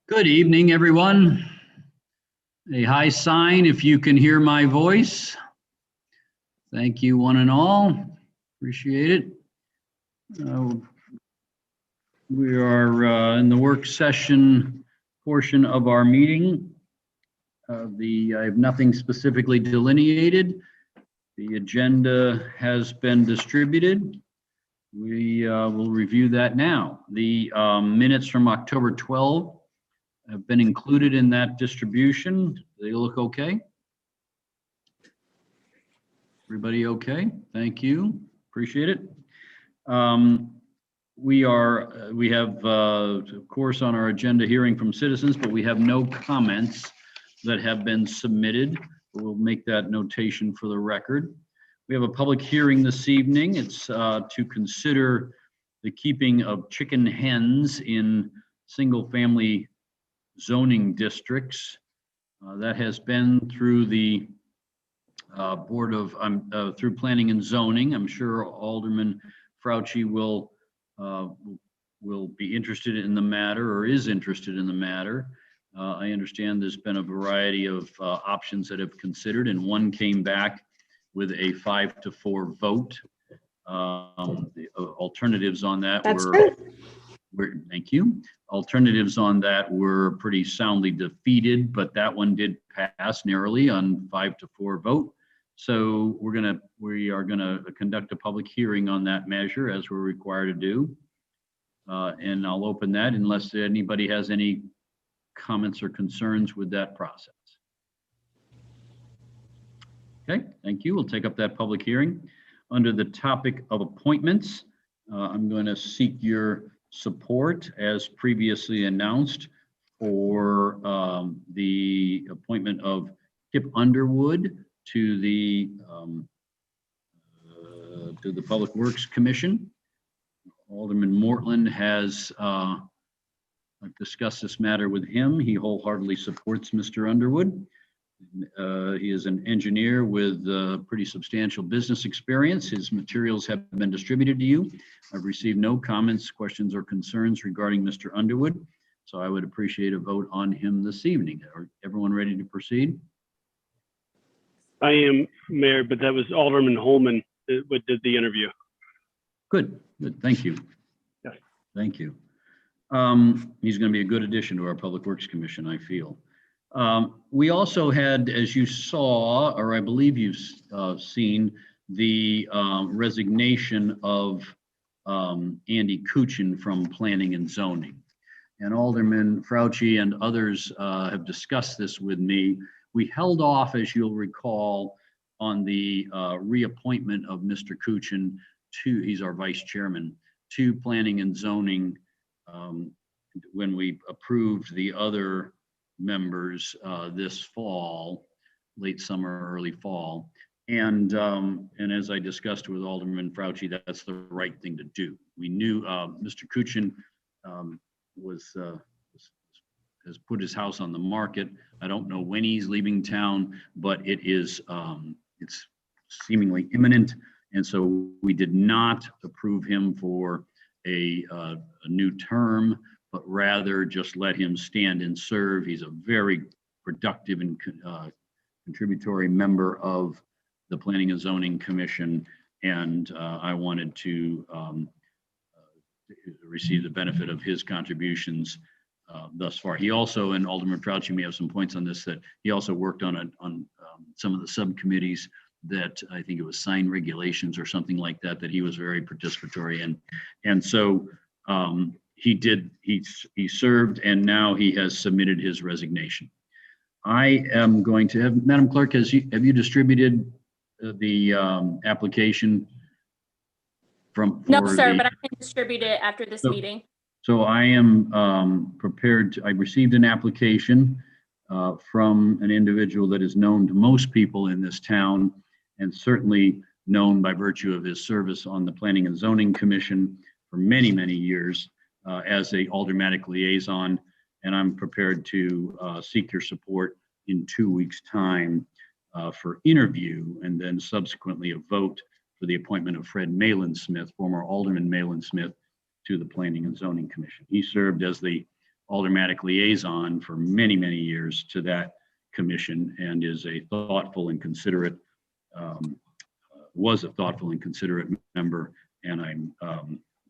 Good evening, everyone. A high sign if you can hear my voice. Thank you, one and all. Appreciate it. We are in the work session portion of our meeting. I have nothing specifically delineated. The agenda has been distributed. We will review that now. The minutes from October 12 have been included in that distribution. They look okay? Everybody okay? Thank you. Appreciate it. We have, of course, on our agenda hearing from citizens, but we have no comments that have been submitted. We'll make that notation for the record. We have a public hearing this evening. It's to consider the keeping of chicken hens in single-family zoning districts. That has been through the Board of, through Planning and Zoning. I'm sure Alderman Frautschi will be interested in the matter, or is interested in the matter. I understand there's been a variety of options that have considered, and one came back with a 5-4 vote. The alternatives on that were, thank you. Alternatives on that were pretty soundly defeated, but that one did pass narrowly on 5-4 vote. So we are gonna conduct a public hearing on that measure as we're required to do. And I'll open that unless anybody has any comments or concerns with that process. Okay, thank you. We'll take up that public hearing. Under the topic of appointments, I'm going to seek your support as previously announced for the appointment of Kip Underwood to the Public Works Commission. Alderman Mortland has I've discussed this matter with him. He wholeheartedly supports Mr. Underwood. He is an engineer with pretty substantial business experience. His materials have been distributed to you. I've received no comments, questions, or concerns regarding Mr. Underwood, so I would appreciate a vote on him this evening. Are everyone ready to proceed? I am, Mayor, but that was Alderman Holman that did the interview. Good, thank you. Yes. Thank you. He's going to be a good addition to our Public Works Commission, I feel. We also had, as you saw, or I believe you've seen, the resignation of Andy Kuchin from Planning and Zoning. And Alderman Frautschi and others have discussed this with me. We held off, as you'll recall, on the reappointment of Mr. Kuchin to, he's our vice chairman, to Planning and Zoning when we approved the other members this fall, late summer, early fall. And as I discussed with Alderman Frautschi, that's the right thing to do. We knew Mr. Kuchin has put his house on the market. I don't know when he's leaving town, but it is it's seemingly imminent. And so we did not approve him for a new term, but rather just let him stand and serve. He's a very productive and contributory member of the Planning and Zoning Commission, and I wanted to receive the benefit of his contributions thus far. He also, and Alderman Frautschi may have some points on this, that he also worked on some of the subcommittees that I think it was sign regulations or something like that, that he was very participatory in. And so he served, and now he has submitted his resignation. I am going to have, Madam Clerk, have you distributed the application No, sir, but I can distribute it after this meeting. So I am prepared to, I received an application from an individual that is known to most people in this town, and certainly known by virtue of his service on the Planning and Zoning Commission for many, many years as a aldermanic liaison. And I'm prepared to seek your support in 2 weeks' time for interview, and then subsequently a vote for the appointment of Fred Malin Smith, former Alderman Malin Smith, to the Planning and Zoning Commission. He served as the aldermanic liaison for many, many years to that commission and is a thoughtful and considerate, was a thoughtful and considerate member. And I'm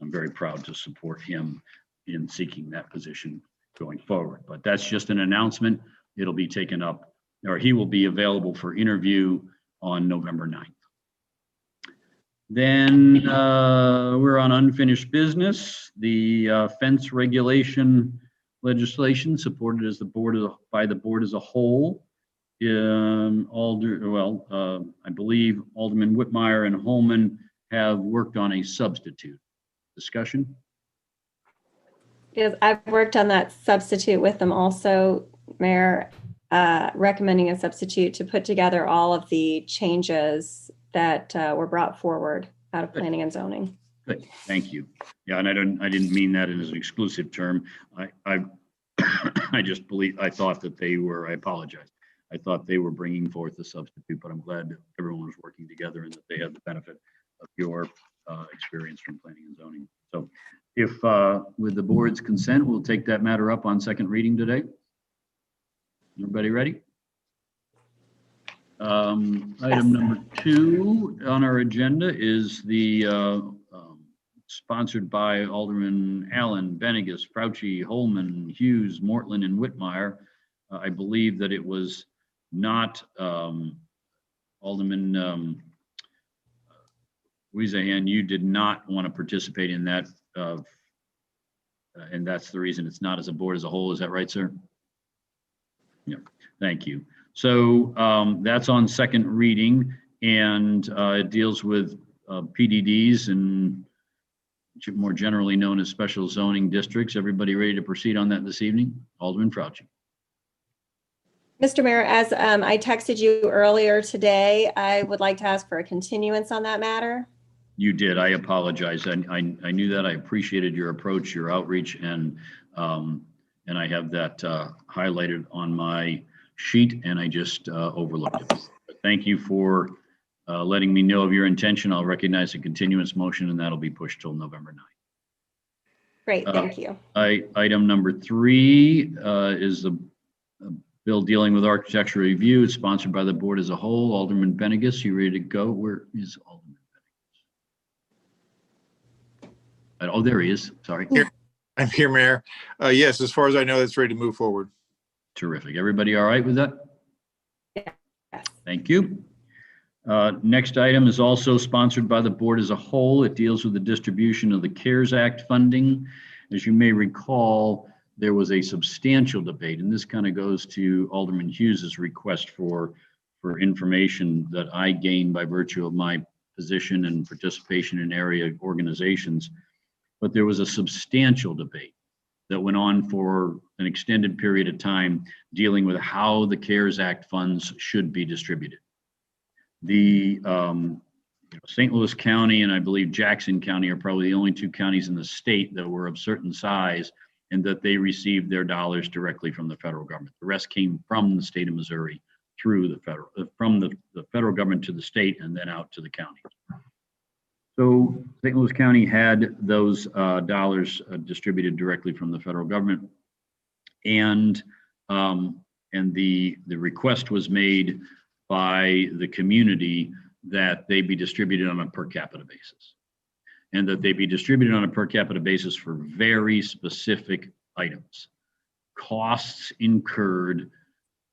very proud to support him in seeking that position going forward. But that's just an announcement. It'll be taken up, or he will be available for interview on November 9th. Then we're on unfinished business. The fence regulation legislation supported as by the board as a whole. I believe Alderman Whitmire and Holman have worked on a substitute. Discussion? Yes, I've worked on that substitute with them also, Mayor, recommending a substitute to put together all of the changes that were brought forward out of planning and zoning. Good, thank you. Yeah, and I didn't mean that as an exclusive term. I just thought that they were, I apologize. I thought they were bringing forth a substitute, but I'm glad that everyone was working together and that they had the benefit of your experience from planning and zoning. So if with the board's consent, we'll take that matter up on second reading today. Everybody ready? Item number 2 on our agenda is the sponsored by Alderman Allen, Benegas, Fauci, Holman, Hughes, Mortland, and Whitmire. I believe that it was not Alderman Weezahan, you did not want to participate in that, and that's the reason it's not as a board as a whole. Is that right, sir? Yeah, thank you. So that's on second reading, and it deals with PDDs and more generally known as special zoning districts. Everybody ready to proceed on that this evening? Alderman Fauci. Mr. Mayor, as I texted you earlier today, I would like to ask for a continuance on that matter. You did. I apologize. I knew that. I appreciated your approach, your outreach, and I have that highlighted on my sheet, and I just overlooked it. But thank you for letting me know of your intention. I'll recognize a continuance motion, and that'll be pushed till November 9th. Great, thank you. Item number 3 is the bill dealing with architectural review. It's sponsored by the board as a whole. Alderman Benegas, you ready to go? Where is Alderman Benegas? Oh, there he is. Sorry. I'm here, Mayor. Yes, as far as I know, it's ready to move forward. Terrific. Everybody all right with that? Yes. Thank you. Next item is also sponsored by the board as a whole. It deals with the distribution of the CARES Act funding. As you may recall, there was a substantial debate, and this kind of goes to Alderman Hughes's request for information that I gained by virtue of my position and participation in area organizations. But there was a substantial debate that went on for an extended period of time dealing with how the CARES Act funds should be distributed. The St. Louis County and I believe Jackson County are probably the only 2 counties in the state that were of certain size and that they received their dollars directly from the federal government. The rest came from the state of Missouri through the federal, from the federal government to the state and then out to the county. So St. Louis County had those dollars distributed directly from the federal government, and the request was made by the community that they be distributed on a per capita basis, and that they be distributed on a per capita basis for very specific items, costs incurred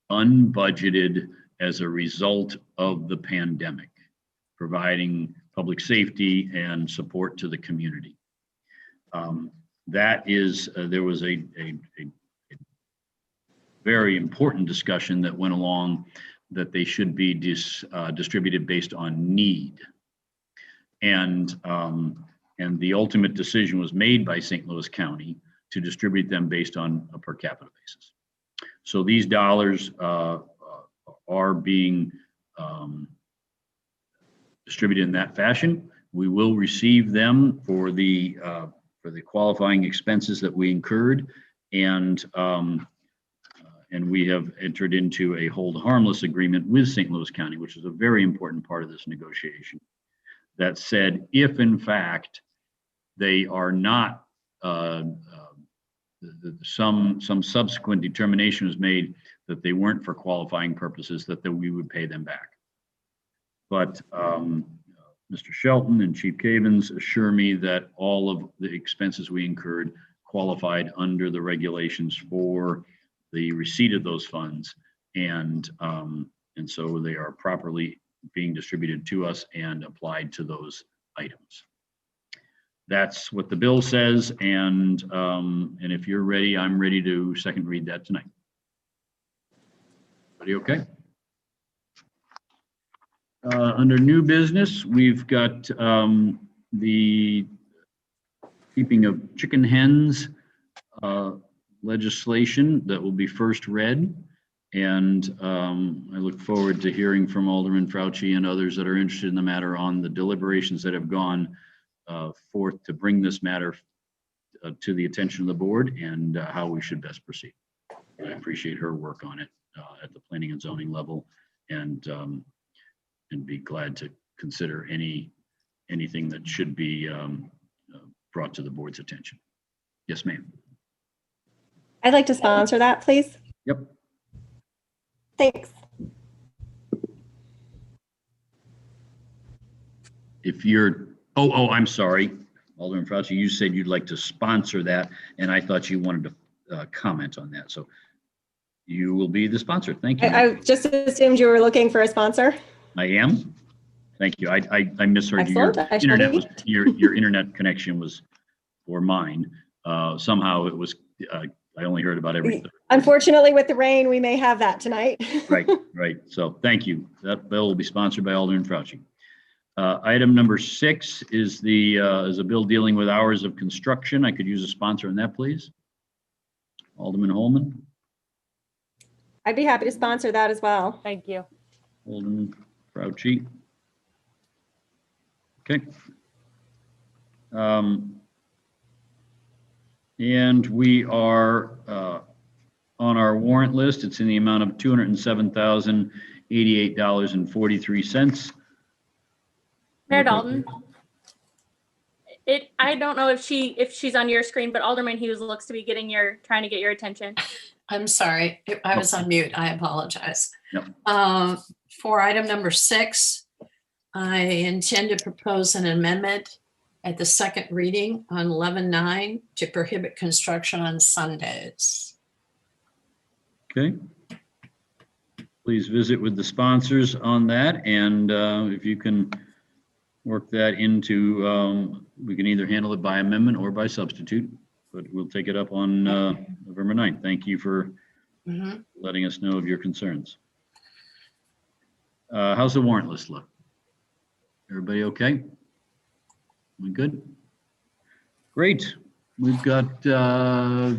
unbudgeted as a result of the pandemic, providing public safety and support to the community. That is, there was a very important discussion that went along that they should be distributed based on need. And the ultimate decision was made by St. Louis County to distribute them based on a per capita basis. So these dollars are being distributed in that fashion. We will receive them for the qualifying expenses that we incurred, and we have entered into a hold harmless agreement with St. Louis County, which is a very important part of this negotiation. that said, if in fact they are not, some subsequent determination was made that they weren't for qualifying purposes, that we would pay them back. But Mr. Shelton and Chief Cavens assure me that all of the expenses we incurred qualified under the regulations for the receipt of those funds, and so they are properly being distributed to us and applied to those items. That's what the bill says, and if you're ready, I'm ready to second read that tonight. Everybody okay? Under new business, we've got the keeping of chicken hens legislation that will be first read. And I look forward to hearing from Alderman Fauci and others that are interested in the matter on the deliberations that have gone forth to bring this matter to the attention of the board and how we should best proceed. I appreciate her work on it at the planning and zoning level, and be glad to consider anything that should be brought to the board's attention. Yes, ma'am. I'd like to sponsor that, please. Yep. Thanks. If you're, I'm sorry, Alderman Fauci, you said you'd like to sponsor that, and I thought you wanted to comment on that. So you will be the sponsor. Thank you. I just assumed you were looking for a sponsor. I am. Thank you. I misheard you. Excellent. Your internet connection was, or mine. Somehow it was. I only heard about everything. Unfortunately, with the rain, we may have that tonight. Right. So thank you. That bill will be sponsored by Alderman Fauci. Item number 6 is a bill dealing with hours of construction. I could use a sponsor on that, please. Alderman Holman. I'd be happy to sponsor that as well. Thank you. Alderman Fauci. Okay. And we are on our warrant list. It's in the amount of $207,088.43. Mayor Dalton. I don't know if she's on your screen, but Alderman Hughes looks to be trying to get your attention. I'm sorry, I was on mute. I apologize. Yep. For item number 6, I intend to propose an amendment at the second reading on 11-9 to prohibit construction on Sundays. Okay. Please visit with the sponsors on that, and if you can work that into, we can either handle it by amendment or by substitute, but we'll take it up on November 9th. Thank you for letting us know of your concerns. How's the warrant list look? Everybody okay? We good? Great. We've got